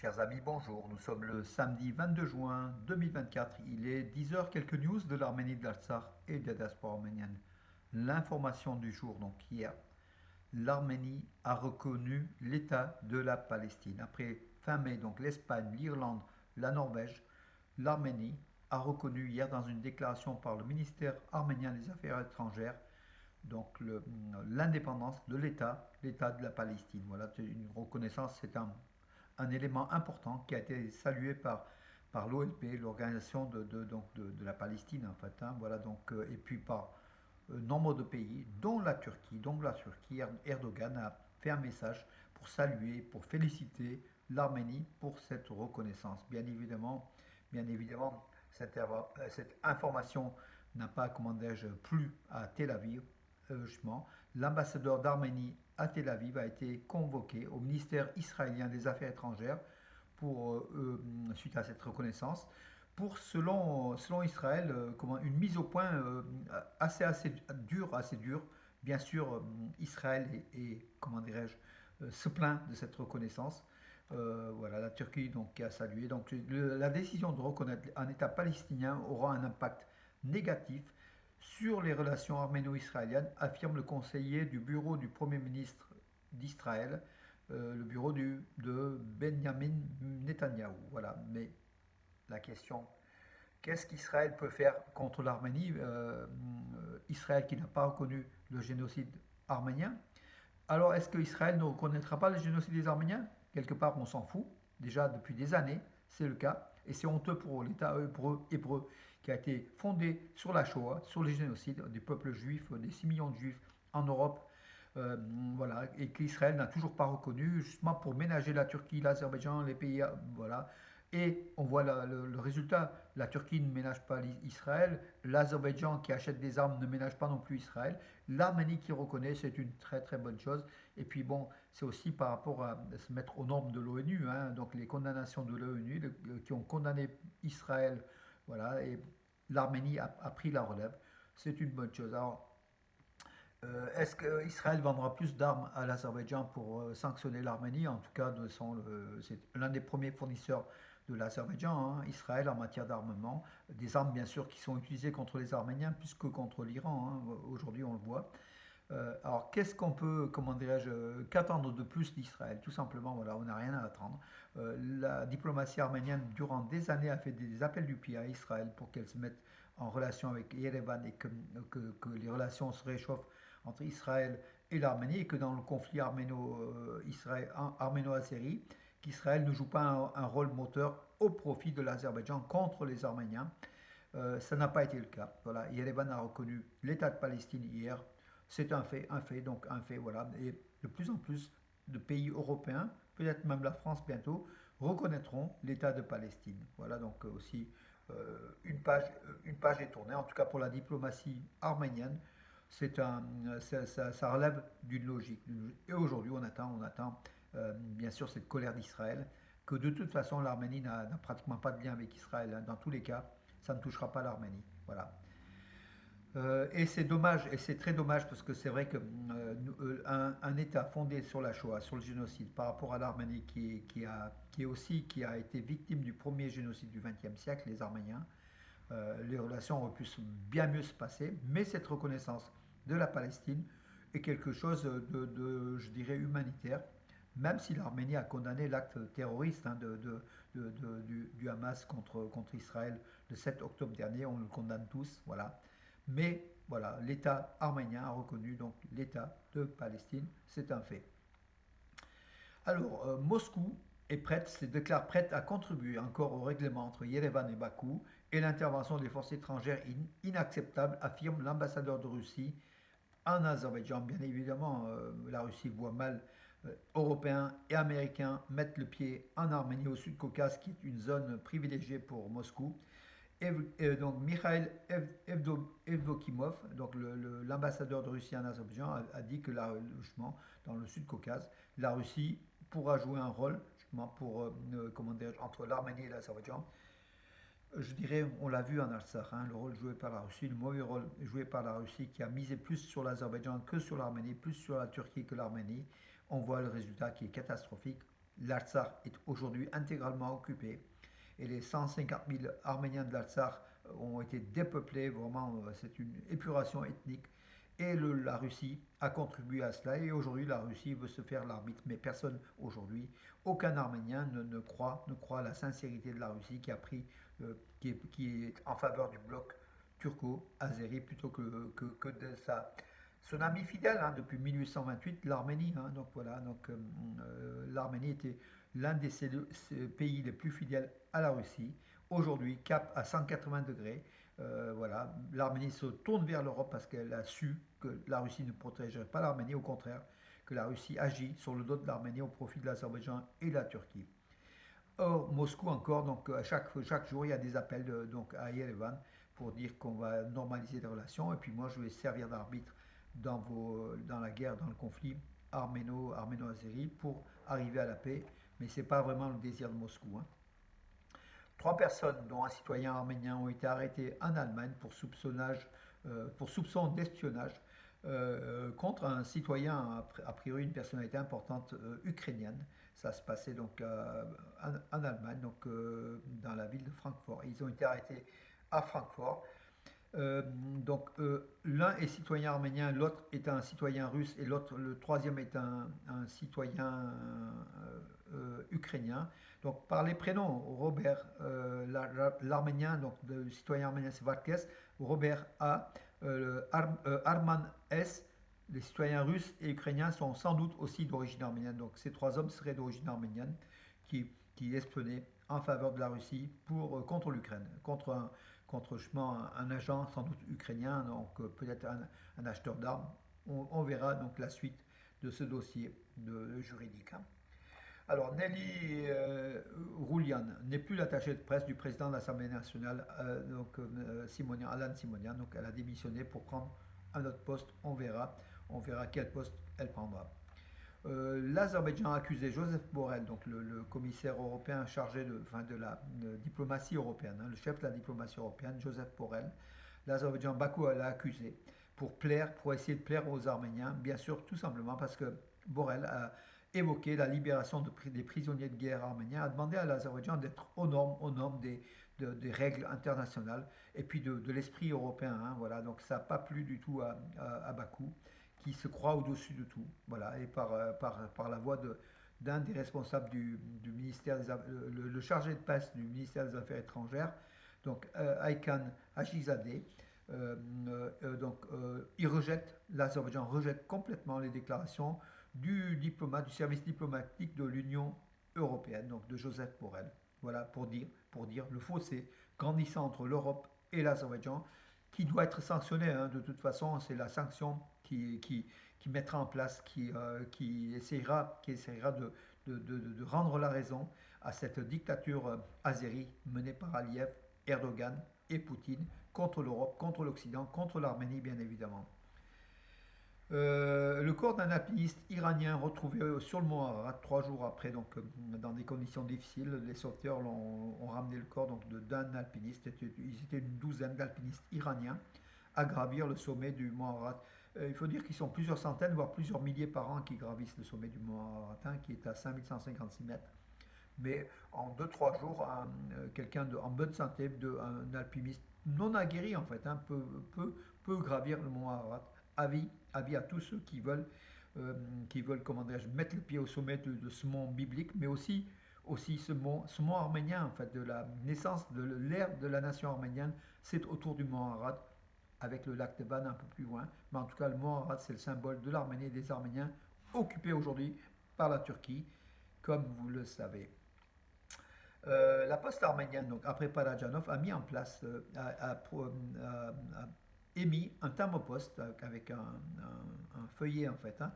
Chers amis, bonjour. Nous sommes le samedi 22 juin 2024. Il est 10 heures. Quelques news de l'Arménie, de l'Artsakh et de la diaspora arménienne. L'information du jour, donc hier, l'Arménie a reconnu l'État de la Palestine. Après fin mai, donc l'Espagne, l'Irlande, la Norvège, l'Arménie a reconnu hier dans une déclaration par le ministère arménien des Affaires étrangères donc l'indépendance de l'État, l'État de la Palestine. Voilà, une reconnaissance, c'est un élément important qui a été salué par l'OLP, l'organisation de la Palestine en fait. Hein, voilà, donc, et puis par nombre de pays, dont la Turquie, Erdogan a fait un message pour saluer, pour féliciter l'Arménie pour cette reconnaissance. Bien évidemment cette information n'a pas, comment dirais-je, plu à Tel Aviv. Justement, l'ambassadeur d'Arménie à Tel Aviv a été convoqué au ministère israélien des Affaires étrangères suite à cette reconnaissance pour, selon Israël, une mise au point assez dure. Bien sûr, Israël comment dirais-je, se plaint de cette reconnaissance. Voilà, la Turquie donc, qui a salué. Donc, la décision de reconnaître un État palestinien aura un impact négatif sur les relations arméno-israéliennes, affirme le conseiller du bureau du Premier ministre d'Israël, le bureau de Benjamin Netanyahou. Voilà, mais la question, qu'est-ce qu'Israël peut faire contre l'Arménie? Israël qui n'a pas reconnu le génocide arménien. Alors, est-ce qu'Israël ne reconnaîtra pas le génocide des Arméniens? Quelque part, on s'en fout. Déjà, depuis des années, c'est le cas. Et c'est honteux pour l'État hébreu qui a été fondé sur la Shoah, sur le génocide des peuples juifs, des 6 millions de juifs en Europe. Euh, voilà, et qu'Israël n'a toujours pas reconnu, justement pour ménager la Turquie, l'Azerbaïdjan, les pays, voilà. Et on voit le résultat. La Turquie ne ménage pas Israël, l'Azerbaïdjan qui achète des armes ne ménage pas non plus Israël, l'Arménie qui reconnaît, c'est une très très bonne chose. Et puis bon, c'est aussi par rapport à se mettre aux normes de l'ONU, hein, donc les condamnations de l'ONU qui ont condamné Israël, voilà, et l'Arménie a pris la relève. C'est une bonne chose. Alors, est-ce qu'Israël vendra plus d'armes à l'Azerbaïdjan pour sanctionner l'Arménie? En tout cas, c'est l'un des premiers fournisseurs de l'Azerbaïdjan, hein, Israël, en matière d'armement. Des armes, bien sûr, qui sont utilisées contre les Arméniens plus que contre l'Iran. Hein. Aujourd'hui, on le voit. Alors, qu'est-ce qu'on peut, comment dirais-je, qu'attendre de plus d'Israël? Tout simplement, voilà, on n'a rien à attendre. La diplomatie arménienne, durant des années, a fait des appels du pied à Israël pour qu'elle se mette en relation avec Yerevan et que les relations se réchauffent entre Israël et l'Arménie et que dans le conflit arméno-azéri, qu'Israël ne joue pas un rôle moteur au profit de l'Azerbaïdjan contre les Arméniens. Ça n'a pas été le cas. Voilà, Yerevan a reconnu l'État de Palestine hier. C'est donc un fait, voilà. Et de plus en plus de pays européens, peut-être même la France bientôt, reconnaîtront l'État de Palestine. Voilà donc aussi une page est tournée, en tout cas pour la diplomatie arménienne. Ça relève d'une logique. Et aujourd'hui, on attend bien sûr cette colère d'Israël, que de toute façon l'Arménie n'a pratiquement pas de lien avec Israël. Hein. Dans tous les cas, ça ne touchera pas l'Arménie. Voilà. Et c'est dommage, et c'est très dommage parce que c'est vrai que un État fondé sur la Shoah, sur le génocide, par rapport à l'Arménie qui a été victime du premier génocide du XXe siècle, les Arméniens, les relations auraient pu bien mieux se passer, mais cette reconnaissance de la Palestine est quelque chose je dirais, humanitaire, même si l'Arménie a condamné l'acte terroriste hein, du Hamas contre Israël le 7 octobre dernier, on le condamne tous, voilà. Mais voilà, l'État arménien a reconnu donc l'État de Palestine, c'est un fait. Alors, Moscou se déclare prête à contribuer encore au règlement entre Yerevan et Bakou et l'intervention des forces étrangères inacceptable, affirme l'ambassadeur de Russie en Azerbaïdjan. Bien évidemment, la Russie voit mal Européens et Américains mettre le pied en Arménie, au Sud-Caucase, qui est une zone privilégiée pour Moscou. Donc Mikhail Evdokimov, donc l'ambassadeur de Russie en Azerbaïdjan, a dit que là, justement, dans le Sud-Caucase, la Russie pourra jouer un rôle justement comment dire, entre l'Arménie et l'Azerbaïdjan. Je dirais, on l'a vu en Artsakh, hein, le rôle joué par la Russie, le mauvais rôle joué par la Russie qui a misé plus sur l'Azerbaïdjan que sur l'Arménie, plus sur la Turquie que l'Arménie. On voit le résultat qui est catastrophique. L'Artsakh est aujourd'hui intégralement occupé et les 150 000 Arméniens de l'Artsakh ont été dépeuplés. Vraiment, c'est une épuration ethnique. Et la Russie a contribué à cela. Et aujourd'hui, la Russie veut se faire l'arbitre. Mais personne aujourd'hui, aucun Arménien ne croit à la sincérité de la Russie qui a pris, qui est en faveur du bloc turco-azéri plutôt que de son ami fidèle hein, depuis 1828, l'Arménie. Hein. Donc voilà, l'Arménie était l'un des pays les plus fidèles à la Russie. Aujourd'hui, cap à 180 degrés. Voilà, l'Arménie se tourne vers l'Europe parce qu'elle a su que la Russie ne protégerait pas l'Arménie, au contraire, que la Russie agit sur le dos de l'Arménie au profit de l'Azerbaïdjan et de la Turquie. Or, Moscou encore, donc chaque jour, il y a des appels donc à Yerevan pour dire qu'on va normaliser les relations. Et puis moi, je vais servir d'arbitre dans la guerre, dans le conflit arméno-azéri pour arriver à la paix. Mais ce n'est pas vraiment le désir de Moscou. Hein. Trois personnes, dont un citoyen arménien, ont été arrêtées en Allemagne pour soupçon d'espionnage contre un citoyen, a priori une personnalité importante ukrainienne. Ça se passait donc en Allemagne, donc dans la ville de Francfort. Ils ont été arrêtés à Francfort. L'un est citoyen arménien, l'autre est un citoyen russe et le troisième est un citoyen ukrainien. Donc par les prénoms, Robert, l'arménien, donc le citoyen arménien c'est Varkes, Robert A, Arman S, les citoyens russes et ukrainiens sont sans doute aussi d'origine arménienne. Donc ces trois hommes seraient d'origine arménienne qui espionnaient en faveur de la Russie contre l'Ukraine, contre justement un agent sans doute ukrainien, donc peut-être un acheteur d'armes. On verra donc la suite de ce dossier juridique. Hein. Alors Nelly Roulian n'est plus l'attachée de presse du président de l'Assemblée nationale, Alan Simonian, donc elle a démissionné pour prendre un autre poste. On verra quel poste elle prendra. L'Azerbaïdjan a accusé Joseph Borrell, donc le commissaire européen chargé de la diplomatie européenne, hein, le chef de la diplomatie européenne, Joseph Borrell. L'Azerbaïdjan, Bakou l'a accusé pour essayer de plaire aux Arméniens, bien sûr, tout simplement parce que Borrell a évoqué la libération des prisonniers de guerre arméniens, a demandé à l'Azerbaïdjan d'être aux normes des règles internationales et puis de l'esprit européen. Hein, voilà. Donc ça n'a pas plu du tout à Bakou, qui se croit au-dessus de tout. Voilà. Et par la voix d'un des responsables du ministère le chargé de presse du ministère des Affaires étrangères, donc Aykan Hachizadeh, l'Azerbaïdjan rejette complètement les déclarations du service diplomatique de l'Union européenne, donc de Joseph Borrell. Voilà, pour dire le fossé grandissant entre l'Europe et l'Azerbaïdjan, qui doit être sanctionné. Hein, de toute façon, c'est la sanction qui mettra en place, qui essaiera de rendre la raison à cette dictature azérie menée par Aliyev, Erdogan et Poutine contre l'Europe, contre l'Occident, contre l'Arménie bien évidemment. Le corps d'un alpiniste iranien retrouvé sur le mont Ararat 3 jours après, donc dans des conditions difficiles. Les sauveteurs ont ramené le corps d'un alpiniste. Ils étaient une douzaine d'alpinistes iraniens à gravir le sommet du mont Ararat. Il faut dire qu'ils sont plusieurs centaines, voire plusieurs milliers par an qui gravissent le sommet du mont Ararat, hein, qui est à 5156 mètres. Mais en 2-3 jours, quelqu'un en bonne santé, un alpiniste non aguerri en fait, hein, peut gravir le mont Ararat. Avis à tous ceux qui veulent comment mettre le pied au sommet de ce mont biblique, mais aussi ce mont arménien, en fait, de la naissance de l'ère de la nation arménienne, c'est autour du mont Ararat, avec le lac de Van un peu plus loin. Mais en tout cas, le mont Ararat, c'est le symbole de l'Arménie et des Arméniens, occupés aujourd'hui par la Turquie, comme vous le savez. La poste arménienne, donc après Parajanov, a mis en place, a émis un timbre-poste avec un feuillet en fait, hein,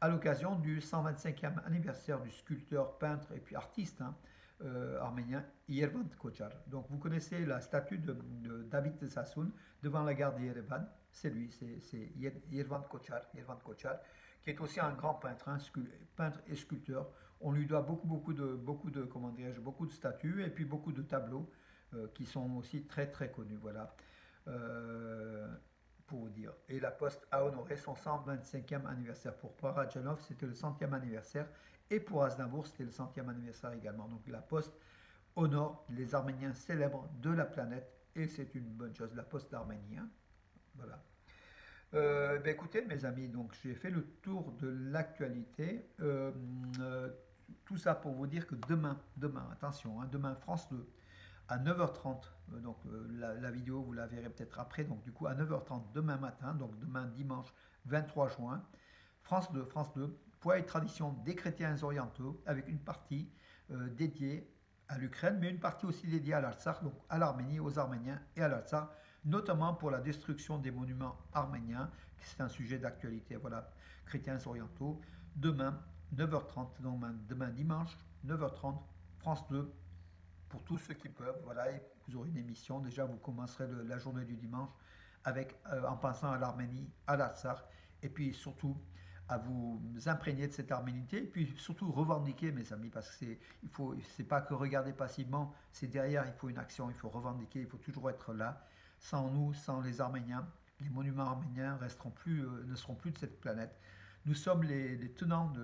à l'occasion du 125e anniversaire du sculpteur, peintre et puis artiste hein, arménien Yervant Kochar. Donc vous connaissez la statue de David de Sassoun devant la gare d'Yerevan, c'est lui, c'est Yervant Kochar, qui est aussi un grand peintre, hein, peintre et sculpteur. On lui doit beaucoup de statues et puis beaucoup de tableaux qui sont aussi très très connus. Voilà. Pour vous dire. Et la Poste a honoré son 125e anniversaire. Pour Parajanov, c'était le 100e anniversaire. Et pour Aznavour, c'était le centième anniversaire également. Donc la Poste honore les Arméniens célèbres de la planète et c'est une bonne chose, la Poste d'Arménie, hein. Voilà. Ben écoutez, mes amis, donc j'ai fait le tour de l'actualité. Tout ça pour vous dire que demain, attention, hein, demain France 2 à 9h30. Donc la vidéo, vous la verrez peut-être après. Donc du coup, à 9h30 demain matin, donc demain dimanche 23 juin, France 2, Poids et tradition des chrétiens orientaux, avec une partie dédiée à l'Ukraine, mais une partie aussi dédiée à l'Artsakh, donc à l'Arménie, aux Arméniens et à l'Artsakh, notamment pour la destruction des monuments arméniens, qui c'est un sujet d'actualité. Voilà, chrétiens orientaux, demain 9h30, donc demain dimanche 9h30, France 2, pour tous ceux qui peuvent. Voilà, et vous aurez une émission. Déjà, vous commencerez la journée du dimanche avec, en pensant à l'Arménie, à l'Artsakh, et puis surtout à vous imprégner de cette arménité, et puis surtout revendiquer, mes amis, parce que c'est pas que regarder passivement, c'est derrière, il faut une action, il faut revendiquer, il faut toujours être là. Sans nous, sans les Arméniens, les monuments arméniens ne seront plus de cette planète. Nous sommes les tenants de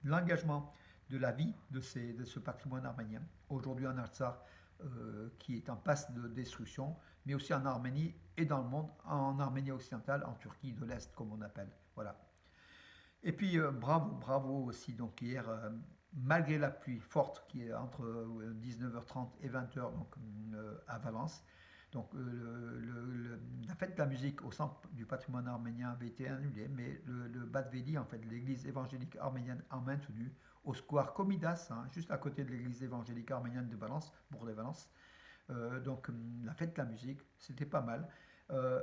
l'engagement de la vie de ce patrimoine arménien. Aujourd'hui en Artsakh, qui est en passe de destruction, mais aussi en Arménie et dans le monde, en Arménie occidentale, en Turquie de l'Est, comme on appelle. Voilà. Et puis, bravo aussi, donc hier, malgré la pluie forte qui est entre 19h30 et 20h donc, à Valence, donc la fête de la musique au centre du patrimoine arménien avait été annulée, mais le Bat-Veli, en fait, l'église évangélique arménienne, a maintenu au square Comidas, hein, juste à côté de l'église évangélique arménienne de Valence, Bourg-les-Valence. Donc la fête de la musique, c'était pas mal.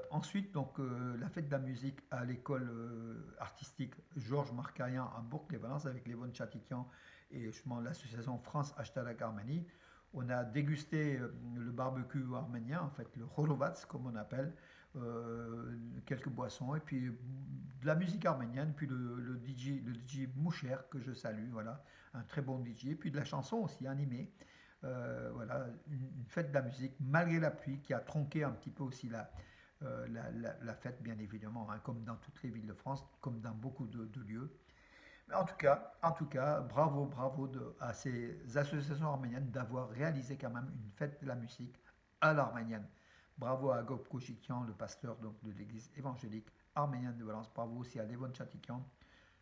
Ensuite, donc la fête de la musique à l'école artistique Georges Markarian à Bourg-les-Valence avec Lévon Chatikian et justement l'association France Ashtarak Arménie. On a dégusté le barbecue arménien, en fait le holovats comme on appelle, quelques boissons et puis de la musique arménienne, puis le DJ Moucher que je salue, voilà, un très bon DJ, puis de la chanson aussi animée. Voilà, une fête de la musique malgré la pluie qui a tronqué un petit peu aussi la fête, bien évidemment, hein, comme dans toutes les villes de France, comme dans beaucoup de lieux. Mais en tout cas, bravo à ces associations arméniennes d'avoir réalisé quand même une fête de la musique à l'arménienne. Bravo à Gop Kochikian, le pasteur donc, de l'église évangélique arménienne de Valence. Bravo aussi à Levon Chatikian,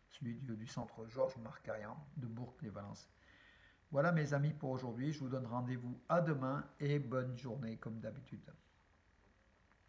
celui du centre Georges Markarian de Bourg-les-Valence. Voilà mes amis pour aujourd'hui, je vous donne rendez-vous à demain et bonne journée comme d'habitude.